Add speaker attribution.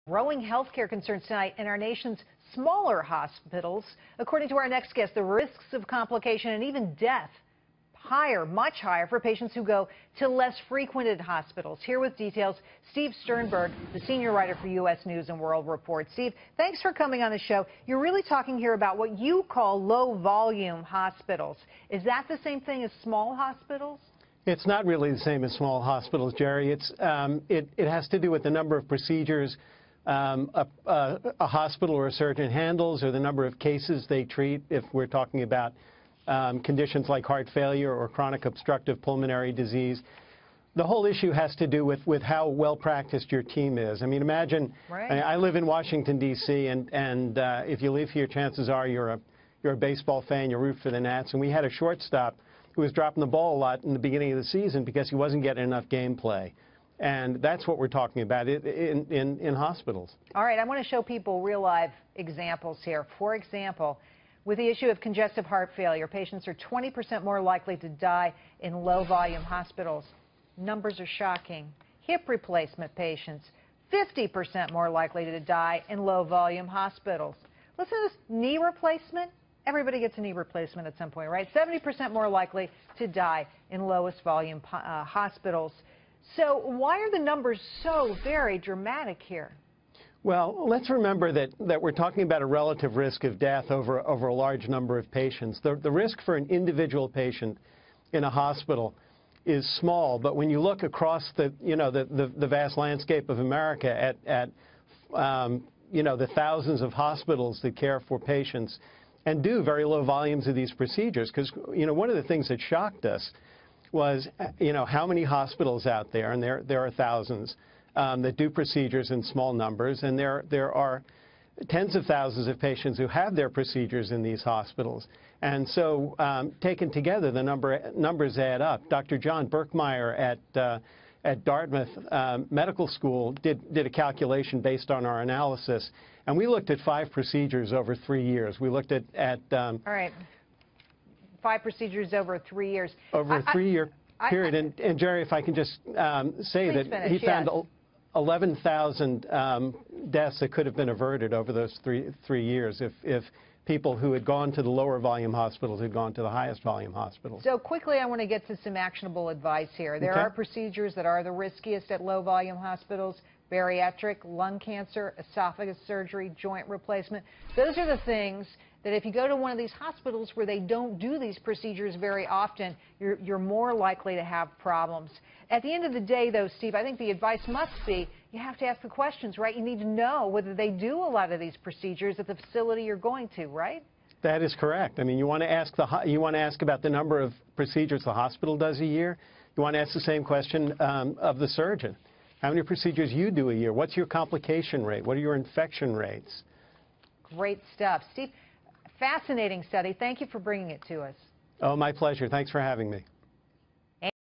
Speaker 1: Growing healthcare concerns tonight in our nation's smaller hospitals. According to our next guest, the risks of complication and even death higher, much higher for patients who go to less frequented hospitals. Here with details, Steve Sternberg, the senior writer for U.S. News and World Report. Steve, thanks for coming on the show. You're really talking here about what you call low-volume hospitals. Is that the same thing as small hospitals?
Speaker 2: It's not really the same as small hospitals, Gerri. It has to do with the number of procedures a hospital or a surgeon handles, or the number of cases they treat, if we're talking about conditions like heart failure or chronic obstructive pulmonary disease. The whole issue has to do with how well practiced your team is. I mean, imagine,
Speaker 1: right.
Speaker 2: I live in Washington, D.C., and if you live here, chances are you're a baseball fan, you root for the Nats, and we had a shortstop who was dropping the ball a lot in the beginning of the season because he wasn't getting enough gameplay. And that's what we're talking about in hospitals. All
Speaker 1: right, I want to show people real live examples here. For example, with the issue of congestive heart failure, patients are 20% more likely to die in low-volume hospitals. Numbers are shocking. Hip replacement patients, 50% more likely to die in low-volume hospitals. Listen to this, knee replacement. Everybody gets a knee replacement at some point, right? 70% more likely to die in lowest volume hospitals. So why are the numbers so very dramatic here?
Speaker 2: Well, let's remember that we're talking about a relative risk of death over a large number of patients. The risk for an individual patient in a hospital is small, but when you look across the vast landscape of America at the thousands of hospitals that care for patients and do very low volumes of these procedures, because one of the things that shocked us was how many hospitals out there, and there are thousands, that do procedures in small numbers, and there are tens of thousands of patients who have their procedures in these hospitals. And so taken together, the numbers add up. Dr. John Birkmeyer at Dartmouth Medical School did a calculation based on our analysis, and we looked at 5 procedures over 3 years. We looked at
Speaker 1: all right. 5 procedures over 3 years.
Speaker 2: Over a 3-year period. And Gerri, if I can just say that he found 11,000 deaths that could have been averted over those three years if people who had gone to the lower volume hospitals had gone to the highest volume hospitals.
Speaker 1: So quickly, I want to get to some actionable advice here. There are procedures that are the riskiest at low volume hospitals: bariatric, lung cancer, esophagus surgery, joint replacement. Those are the things that if you go to one of these hospitals where they don't do these procedures very often, you're more likely to have problems. At the end of the day, though, Steve, I think the advice must be you have to ask the questions, right? You need to know whether they do a lot of these procedures at the facility you're going to, right?
Speaker 2: That is correct. I mean, you want to ask about the number of procedures the hospital does a year. You want to ask the same question of the surgeon. How many procedures you do a year? What's your complication rate? What are your infection rates?
Speaker 1: Great stuff. Steve, fascinating study. Thank you for bringing it to us.
Speaker 2: Oh, my pleasure. Thanks for having me.